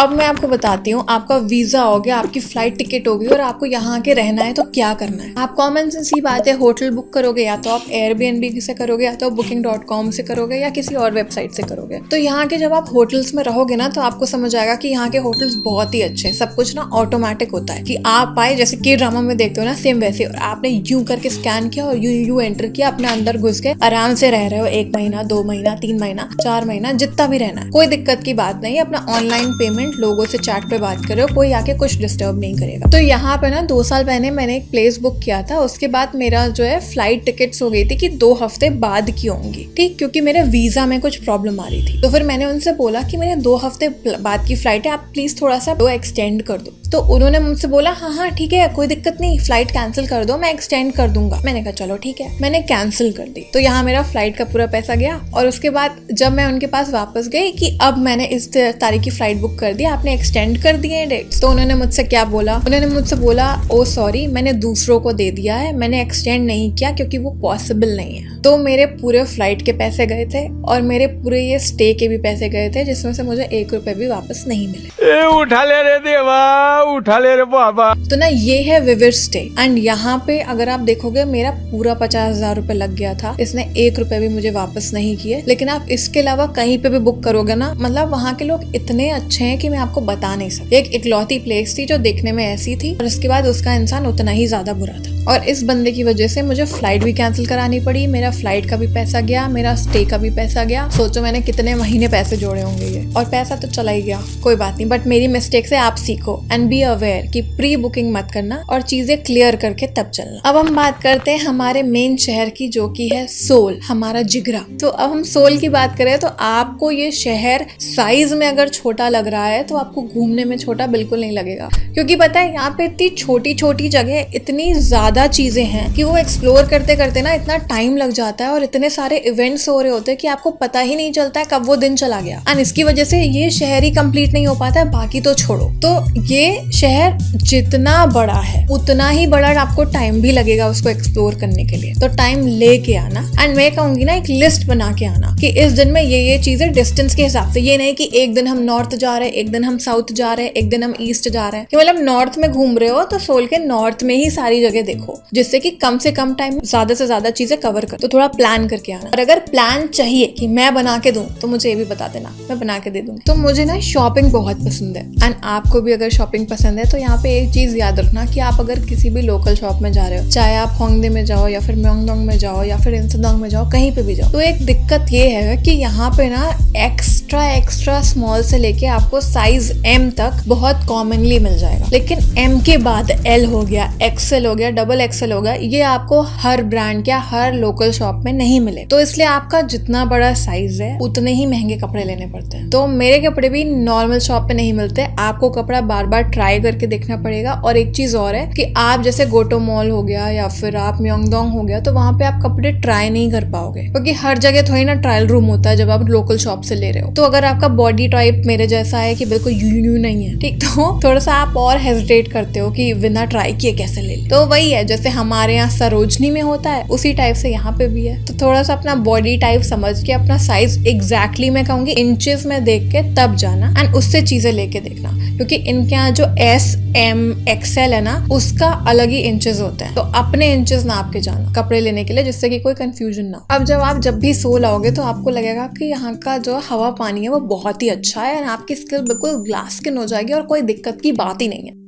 अब मैं आपको बताती हूँ, आपका वीजा हो गया, आपकी फ्लाइट टिकट होगी और आपको यहाँ आके रहना है तो क्या करना है। आप कॉमन सेंस की बात है, होटल बुक करोगे या तो आप एयरबीएनबी से करोगे या तो booking.com से करोगे या किसी और वेबसाइट से करोगे। तो यहाँ के जब आप होटल्स में रहोगे ना तो आपको समझ आएगा कि यहाँ के होटल्स बहुत ही अच्छे हैं। सब कुछ ना ऑटोमेटिक होता है कि आप आए, जैसे के ड्रामा में देखते हो ना, सेम वैसे, और आपने यूं करके स्कैन किया और यूं एंटर किया, अपने अंदर घुस के आराम से रह रहे हो 1 महीना 2 महीना 3 महीना 4 महीना, जितना भी रहना है, कोई दिक्कत की बात नहीं है। अपना ऑनलाइन पेमेंट, लोगों से चैट पे बात कर रहे हो, कोई आके कुछ डिस्टर्ब नहीं करेगा। तो यहाँ पे ना 2 साल पहले मैंने एक प्लेस बुक किया था, उसके बाद मेरा जो है फ्लाइट टिकट्स हो गई थी कि 2 हफ्ते बाद की होंगी, ठीक, क्योंकि मेरे वीजा में कुछ प्रॉब्लम आ रही थी। तो फिर मैंने उनसे बोला कि मेरे 2 हफ्ते बाद की फ्लाइट है, आप प्लीज थोड़ा सा एक्सटेंड कर दो। तो उन्होंने मुझसे बोला हाँ ठीक है, कोई दिक्कत नहीं, फ्लाइट कैंसिल कर दो, मैं एक्सटेंड कर दूंगा। मैंने कहा चलो ठीक है, मैंने कैंसिल कर दी। तो यहाँ मेरा फ्लाइट का पूरा पैसा गया। और उसके बाद जब मैं उनके पास वापस गई कि अब मैंने इस तारीख की फ्लाइट बुक कर दी, आपने एक्सटेंड कर दिए डेट्स, तो उन्होंने मुझसे क्या बोला, उन्होंने मुझसे बोला ओ सॉरी, मैंने दूसरों को दे दिया है, मैंने एक्सटेंड नहीं किया क्योंकि वो पॉसिबल नहीं है। तो मेरे पूरे फ्लाइट के पैसे गए थे और मेरे पूरे ये स्टे के भी पैसे गए थे, जिसमें से मुझे 1 रुपए भी वापस नहीं मिले। उठा ले रे देवा, उठा ले रे बाबा। तो ना ये है विविर स्टे। एंड यहाँ पे अगर आप देखोगे मेरा पूरा 50,000 रुपए लग गया था, इसने 1 रुपए भी मुझे वापस नहीं किए। लेकिन आप इसके अलावा कहीं पे भी बुक करोगे ना, मतलब वहाँ के लोग इतने अच्छे हैं कि मैं आपको बता नहीं सकती। एक इकलौती प्लेस थी जो देखने में ऐसी थी और इसके बाद उसका इंसान उतना ही ज्यादा बुरा था। और इस बंदे की वजह से मुझे फ्लाइट भी कैंसिल करानी पड़ी, मेरा फ्लाइट का भी पैसा गया, मेरा स्टे का भी पैसा गया। सोचो मैंने कितने महीने पैसे जोड़े होंगे ये, और पैसा तो चला ही गया, कोई बात नहीं। बट मेरी मिस्टेक से आप सीखो एंड बी अवेयर कि प्री बुकिंग मत करना और चीजें क्लियर करके तब चलना। अब हम बात करते हैं हमारे मेन शहर की, जो की है सोल, हमारा जिगरा। तो अब हम सोल की बात करें तो आपको ये शहर साइज में अगर छोटा लग रहा है तो आपको घूमने में छोटा बिल्कुल नहीं लगेगा, क्योंकि पता है यहाँ पे इतनी छोटी छोटी जगह, इतनी ज्यादा चीजें हैं कि वो एक्सप्लोर करते करते ना इतना टाइम लग जाता है और इतने सारे इवेंट्स हो रहे होते हैं कि आपको पता ही नहीं चलता है कब वो दिन चला गया। एंड इसकी वजह से ये शहर ही कंप्लीट नहीं हो पाता है, बाकी तो छोड़ो। तो ये शहर जितना बड़ा है उतना ही बड़ा आपको टाइम भी लगेगा उसको एक्सप्लोर करने के लिए। तो टाइम लेके आना, एंड मैं कहूंगी ना एक लिस्ट बना के आना कि इस दिन में ये चीजें डिस्टेंस के हिसाब से, ये नहीं कि एक दिन हम नॉर्थ जा रहे हैं, एक दिन हम साउथ जा रहे हैं, एक दिन हम ईस्ट जा रहे हैं, कि मतलब नॉर्थ में घूम रहे हो तो सोल के नॉर्थ में ही सारी जगह देखो, जिससे कि कम से कम टाइम ज्यादा से ज्यादा चीजें कवर कर। तो थोड़ा प्लान करके आना। और अगर प्लान चाहिए कि मैं बना के दूं तो मुझे ये भी बता देना, मैं बना के दे दूंगी। तो मुझे ना शॉपिंग बहुत पसंद है, एंड आपको भी अगर शॉपिंग पसंद है तो यहाँ पे एक चीज याद रखना कि आप अगर किसी भी लोकल शॉप में जा रहे हो, चाहे आप होंगडे में जाओ या फिर म्योंगडोंग में जाओ या फिर इंसदांग में जाओ, कहीं पे भी जाओ, तो एक दिक्कत ये है कि यहाँ पे ना एक्स्ट्रा स्मॉल से लेके आपको साइज M तक बहुत कॉमनली मिल जाएगा, लेकिन M के बाद L हो गया, XL हो गया, XXL हो गया, ये आपको हर ब्रांड या हर लोकल शॉप में नहीं मिले। तो इसलिए आपका जितना बड़ा साइज है उतने ही महंगे कपड़े लेने पड़ते हैं। तो मेरे कपड़े भी नॉर्मल शॉप पे नहीं मिलते, आपको कपड़ा बार बार ट्राई करके देखना पड़ेगा। और एक चीज और है कि आप जैसे गोटो मॉल हो गया या फिर आप म्योंगडोंग हो गया, तो वहां पे आप कपड़े ट्राई नहीं कर पाओगे, क्योंकि हर जगह थोड़ी ना ट्रायल रूम होता है जब आप लोकल शॉप से ले रहे हो। तो अगर आपका बॉडी टाइप मेरे जैसा है कि बिल्कुल यू नहीं है, ठीक, तो थोड़ा सा आप और हेजिटेट करते हो कि बिना ट्राई किए कैसे ले ले। तो वही है, जैसे हमारे यहाँ सरोजनी में होता है उसी टाइप से यहाँ पे भी है। तो थोड़ा सा अपना बॉडी टाइप समझ के, अपना साइज एग्जैक्टली मैं कहूंगी इंचेस में देख के तब जाना, एंड उससे चीजें लेके देखना, क्योंकि इनके यहाँ जो S, M, XL है ना, उसका अलग ही इंचेस होते हैं। तो अपने इंचेस नाप के जाना कपड़े लेने के लिए, जिससे कि कोई कंफ्यूजन ना। अब जब भी सोल आओगे तो आपको लगेगा कि यहाँ का जो हवा पानी है वो बहुत ही अच्छा है, और आपकी स्किन बिल्कुल ग्लास स्किन हो जाएगी और कोई दिक्कत की बात ही नहीं है।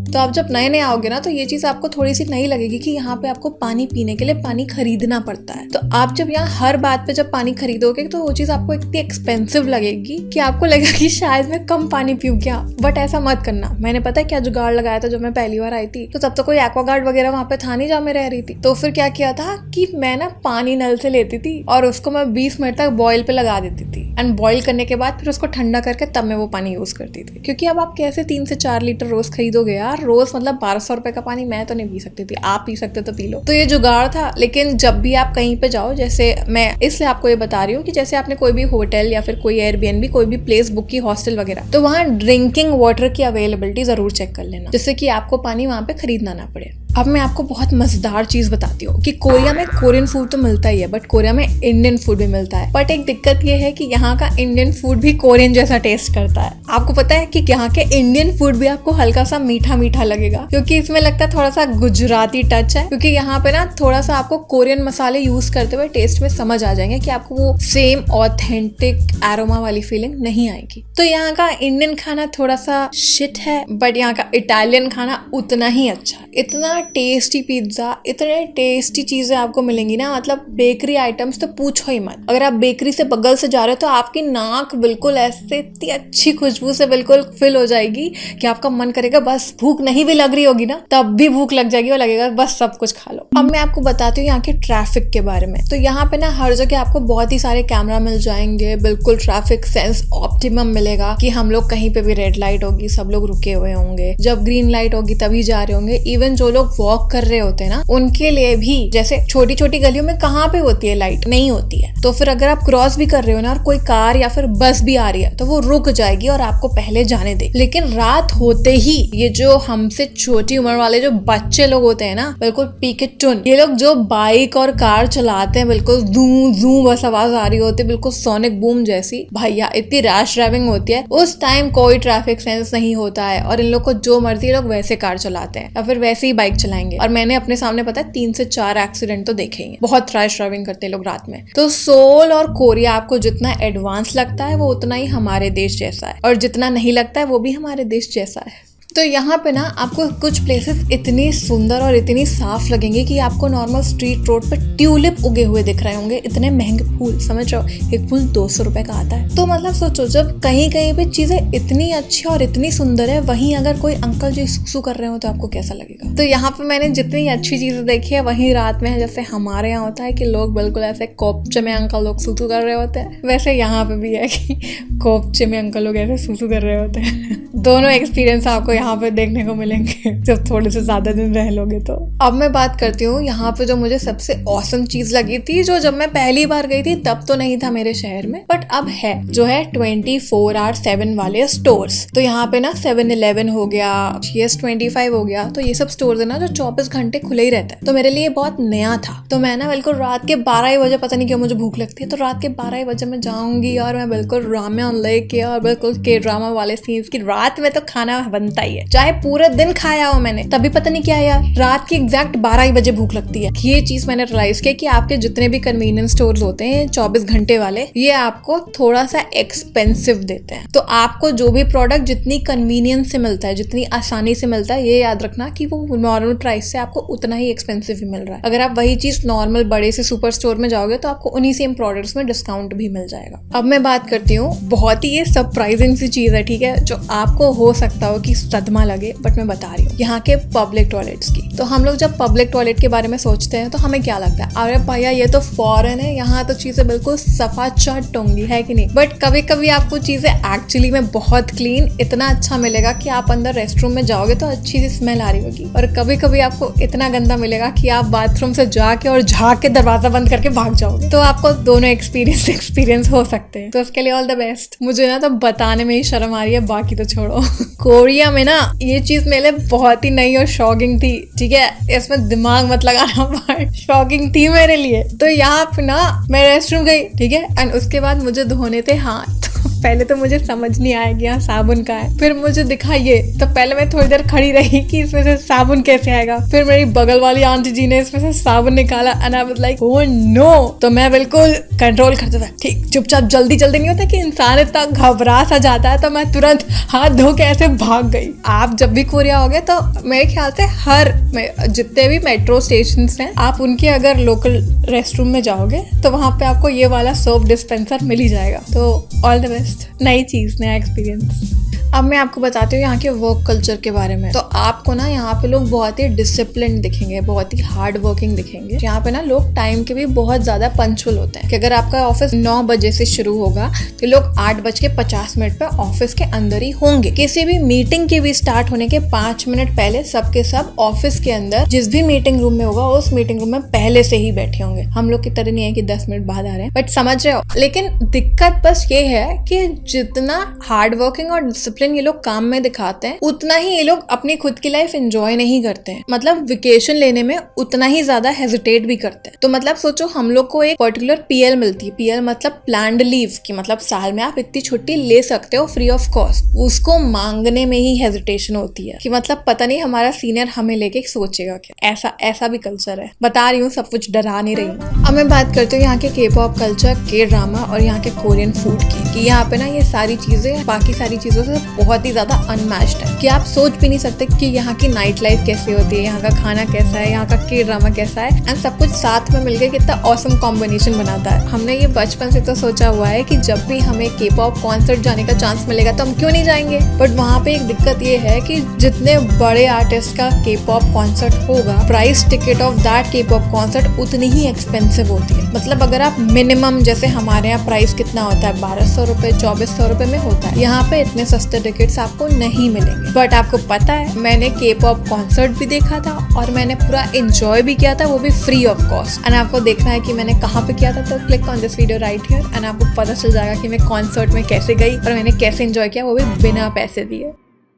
तो आप जब नए नए आओगे ना तो ये चीज आपको थोड़ी सी नई लगेगी कि यहाँ पे आपको पानी पीने के लिए पानी खरीदना पड़ता है। तो आप जब यहाँ हर बात पे जब पानी खरीदोगे तो वो चीज आपको इतनी एक्सपेंसिव लगेगी कि आपको लगेगा कि शायद मैं कम पानी पीऊँ क्या। बट ऐसा मत करना। मैंने पता है क्या जुगाड़ लगाया था जब मैं पहली बार आई थी, तो तब तो कोई एक्वागार्ड वगैरह वहाँ पे था नहीं जहाँ मैं रह रही थी। तो फिर क्या किया था कि मैं ना पानी नल से लेती थी और उसको मैं 20 मिनट तक बॉईल पे लगा देती थी, एंड बॉईल करने के बाद फिर उसको ठंडा करके तब मैं वो पानी यूज करती थी। क्योंकि अब आप कैसे 3 से 4 लीटर रोज खरीदोगे यार, रोज मतलब 1200 रुपए का पानी मैं तो नहीं पी सकती थी, आप पी सकते तो पी लो। तो ये जुगाड़ था। लेकिन जब भी आप कहीं पे जाओ, जैसे मैं इसलिए आपको ये बता रही हूँ कि जैसे आपने कोई भी होटल या फिर कोई एयरबीएनबी कोई भी प्लेस बुक की, हॉस्टल वगैरह, तो वहाँ ड्रिंकिंग वाटर की अवेलेबिलिटी जरूर चेक कर लेना, जिससे कि आपको पानी वहाँ पे खरीदना ना पड़े। अब मैं आपको बहुत मजेदार चीज बताती हूँ कि कोरिया में कोरियन फूड तो मिलता ही है, बट कोरिया में इंडियन फूड भी मिलता है। बट एक दिक्कत ये है कि यहाँ का इंडियन फूड भी कोरियन जैसा टेस्ट करता है। आपको पता है कि यहाँ के इंडियन फूड भी आपको हल्का सा मीठा मीठा लगेगा, क्योंकि इसमें लगता है थोड़ा सा गुजराती टच है, क्योंकि यहाँ पे ना थोड़ा सा आपको कोरियन मसाले यूज करते हुए टेस्ट में समझ आ जाएंगे कि आपको वो सेम ऑथेंटिक एरोमा वाली फीलिंग नहीं आएगी। तो यहाँ का इंडियन खाना थोड़ा सा शिट है, बट यहाँ का इटालियन खाना उतना ही अच्छा। इतना टेस्टी पिज्जा, इतने टेस्टी चीजें आपको मिलेंगी ना, मतलब बेकरी आइटम्स तो पूछो ही मत। अगर आप बेकरी से बगल से जा रहे हो तो आपकी नाक बिल्कुल ऐसे इतनी अच्छी खुशबू से बिल्कुल फिल हो जाएगी कि आपका मन करेगा, बस भूख नहीं भी लग रही होगी ना तब भी भूख लग जाएगी और लगेगा बस सब कुछ खा लो। अब मैं आपको बताती हूँ यहाँ के ट्रैफिक के बारे में। तो यहाँ पे ना हर जगह आपको बहुत ही सारे कैमरा मिल जाएंगे, बिल्कुल ट्रैफिक सेंस ऑप्टिमम मिलेगा कि हम लोग कहीं पे भी रेड लाइट होगी सब लोग रुके हुए होंगे, जब ग्रीन लाइट होगी तभी जा रहे होंगे। इवन जो लोग वॉक कर रहे होते हैं ना उनके लिए भी, जैसे छोटी छोटी गलियों में कहाँ पे होती है लाइट, नहीं होती है, तो फिर अगर आप क्रॉस भी कर रहे हो ना और कोई कार या फिर बस भी आ रही है तो वो रुक जाएगी और आपको पहले जाने दे। लेकिन रात होते ही ये जो हमसे छोटी उम्र वाले जो बच्चे लोग होते हैं ना, बिल्कुल पीके टुन, ये लोग जो बाइक और कार चलाते हैं बिल्कुल जूं जूं बस आवाज आ रही होती है, बिल्कुल सोनिक बूम जैसी। भैया इतनी रैश ड्राइविंग होती है, उस टाइम कोई ट्रैफिक सेंस नहीं होता है और इन लोग को जो मर्जी लोग वैसे कार चलाते हैं या फिर वैसे ही बाइक चलाएंगे। और मैंने अपने सामने पता है 3 से 4 एक्सीडेंट तो देखे ही हैं। बहुत रैश ड्राइविंग करते हैं लोग रात में। तो सोल और कोरिया आपको जितना एडवांस लगता है वो उतना ही हमारे देश जैसा है, और जितना नहीं लगता है वो भी हमारे देश जैसा है। तो यहाँ पे ना आपको कुछ प्लेसेस इतनी सुंदर और इतनी साफ लगेंगी कि आपको नॉर्मल स्ट्रीट रोड पे ट्यूलिप उगे हुए दिख रहे होंगे। इतने महंगे फूल, समझ रहे हो, एक फूल 200 रुपए का आता है। तो मतलब सोचो, जब कहीं कहीं पे चीजें इतनी अच्छी और इतनी सुंदर है, वहीं अगर कोई अंकल जी सुसु कर रहे हो तो आपको कैसा लगेगा। तो यहाँ पे मैंने जितनी अच्छी चीजें देखी है वहीं रात में है। जैसे हमारे यहाँ होता है कि लोग बिल्कुल ऐसे कोपचे में अंकल लोग सुसु कर रहे होते हैं, वैसे यहाँ पे भी है कि कोपचे में अंकल लोग ऐसे सुसु कर रहे होते हैं। दोनों एक्सपीरियंस आपको यहाँ पे देखने को मिलेंगे जब थोड़े से ज्यादा दिन रह लोगे तो। अब मैं बात करती हूँ यहाँ पे जो मुझे सबसे ऑसम चीज लगी थी, जो जब मैं पहली बार गई थी तब तो नहीं था मेरे शहर में, बट अब है, जो है 24/7 वाले स्टोर्स। तो यहाँ पे ना 7-Eleven हो गया, CS25 हो गया, तो ये सब स्टोर्स है ना जो 24 घंटे खुले ही रहता है। तो मेरे लिए बहुत नया था। तो मैं ना बिल्कुल रात के 12 बजे, पता नहीं क्यों मुझे भूख लगती है, तो रात के 12 बजे मैं जाऊंगी और मैं बिल्कुल रामेन लेके और बिल्कुल के ड्रामा वाले सीन्स की, रात में तो खाना बनता ही है, चाहे पूरे दिन खाया हो मैंने तभी पता नहीं क्या यार रात की एग्जैक्ट 12 बजे भूख लगती है। ये चीज मैंने रियलाइज किया कि आपके जितने भी कन्वीनियंस स्टोर्स होते हैं 24 घंटे वाले, ये आपको थोड़ा सा एक्सपेंसिव देते हैं। तो आपको जो भी प्रोडक्ट जितनी कन्वीनियंस से मिलता है, जितनी आसानी से मिलता है, ये याद रखना कि वो नॉर्मल प्राइस से आपको उतना ही एक्सपेंसिव ही मिल रहा है। अगर आप वही चीज नॉर्मल बड़े से सुपर स्टोर में जाओगे तो आपको उन्हीं सेम प्रोडक्ट्स में डिस्काउंट भी मिल जाएगा। अब मैं बात करती हूँ, बहुत ही ये सरप्राइजिंग सी चीज है, ठीक है, जो आपको हो सकता हो कि सदमा लगे, बट मैं बता रही हूँ, यहाँ के पब्लिक टॉयलेट्स की। तो हम लोग जब पब्लिक टॉयलेट के बारे में सोचते हैं तो हमें क्या लगता है, अरे भैया ये तो फॉरेन है, यहाँ तो चीजें बिल्कुल सफा चट होंगी, है कि नहीं। बट कभी कभी आपको चीजें एक्चुअली में बहुत क्लीन, इतना अच्छा मिलेगा कि आप अंदर रेस्टरूम में जाओगे तो अच्छी सी स्मेल आ रही होगी, और कभी कभी आपको इतना गंदा मिलेगा कि आप बाथरूम से जाके और झाँक के दरवाजा बंद करके भाग जाओगे। तो आपको दोनों एक्सपीरियंस हो सकते हैं। तो उसके लिए ऑल द बेस्ट। मुझे ना तो बताने में ही शर्म आ रही है, बाकी तो छोड़ो। कोरिया में ना ये चीज मेरे बहुत ही नई और शॉकिंग थी, ठीक है, इसमें दिमाग मत लगाना, बट शॉकिंग थी मेरे लिए। तो यहाँ पे ना मैं रेस्टरूम गई, ठीक है, एंड उसके बाद मुझे धोने थे हाथ। पहले तो मुझे समझ नहीं आया कि यहाँ साबुन का है, फिर मुझे दिखा ये, तो पहले मैं थोड़ी देर खड़ी रही कि इसमें से साबुन कैसे आएगा, फिर मेरी बगल वाली आंटी जी ने इसमें से साबुन निकाला, and I was like oh no. तो मैं बिल्कुल कंट्रोल करता था, ठीक, चुपचाप, जल्दी नहीं होता कि इंसान इतना घबरा सा जाता है, तो मैं तुरंत हाथ धो के ऐसे भाग गई। आप जब भी कोरिया होगे तो मेरे ख्याल से हर जितने भी मेट्रो स्टेशन हैं, आप उनके अगर लोकल रेस्टरूम में जाओगे तो वहां पे आपको ये वाला सोप डिस्पेंसर मिल ही जाएगा। तो ऑल द बेस्ट, नई चीज, नया एक्सपीरियंस। अब मैं आपको बताती हूँ यहाँ के वर्क कल्चर के बारे में। तो आपको ना यहाँ पे लोग बहुत ही डिसिप्लिन दिखेंगे, बहुत ही हार्ड वर्किंग दिखेंगे। यहाँ पे ना लोग टाइम के भी बहुत ज्यादा पंक्चुअल होते हैं कि अगर आपका ऑफिस 9 बजे से शुरू होगा तो लोग 8:50 पे ऑफिस के अंदर ही होंगे। किसी भी मीटिंग के भी स्टार्ट होने के 5 मिनट पहले सबके सब ऑफिस के अंदर जिस भी मीटिंग रूम में होगा उस मीटिंग रूम में पहले से ही बैठे होंगे। हम लोग की तरह नहीं है कि 10 मिनट बाद आ रहे हैं, बट समझ रहे हो। लेकिन दिक्कत बस ये है कि जितना हार्ड वर्किंग और डिसिप्लिन ये लोग काम में दिखाते हैं, उतना ही ये लोग अपनी खुद खुद की लाइफ एंजॉय नहीं करते हैं, मतलब वेकेशन लेने में उतना ही ज्यादा हेजिटेट भी करते हैं। तो मतलब सोचो हम लोग को एक पर्टिकुलर पीएल मिलती है, पीएल मतलब प्लान्ड लीव की, मतलब साल में आप इतनी छुट्टी ले सकते हो फ्री ऑफ कॉस्ट, उसको मांगने में ही हेजिटेशन होती है कि मतलब पता नहीं हमारा सीनियर हमें लेके सोचेगा क्या। ऐसा भी कल्चर है, बता रही हूँ, सब कुछ डरा नहीं रही हूँ। अब मैं बात करती हूँ यहाँ के के-पॉप कल्चर, के ड्रामा और यहाँ के कोरियन फूड की, कि यहाँ पे ना ये सारी चीजें बाकी सारी चीजों से बहुत ही ज्यादा अनमैच्ड है, कि आप सोच भी नहीं सकते कि यहाँ की नाइट लाइफ कैसी होती है, यहाँ का खाना कैसा है, यहाँ का के ड्रामा कैसा है, एंड सब कुछ साथ में मिलकर कितना ऑसम कॉम्बिनेशन बनाता है। हमने ये बचपन से तो सोचा हुआ है कि जब भी हमें के-पॉप कॉन्सर्ट जाने का चांस मिलेगा तो हम क्यों नहीं जाएंगे, बट वहाँ पे एक दिक्कत ये है कि जितने बड़े आर्टिस्ट का के-पॉप कॉन्सर्ट होगा, price ticket of that K-pop concert उतनी ही एक्सपेंसिव होती है। मतलब अगर आप मिनिमम, जैसे हमारे यहाँ प्राइस कितना होता है, 1200 रुपए 2400 रुपए में होता है, यहाँ पे इतने सस्ते टिकट्स आपको नहीं मिलेंगे। बट आपको पता है मैंने के-पॉप कॉन्सर्ट भी देखा था और मैंने पूरा एंजॉय भी किया था, वो भी फ्री ऑफ कॉस्ट। एंड आपको देखना है कि मैंने कहाँ पे किया था, तो click on this video right here and आपको पता चल जाएगा कि मैं कॉन्सर्ट में कैसे गई और मैंने कैसे एंजॉय किया, वो भी बिना पैसे दिए।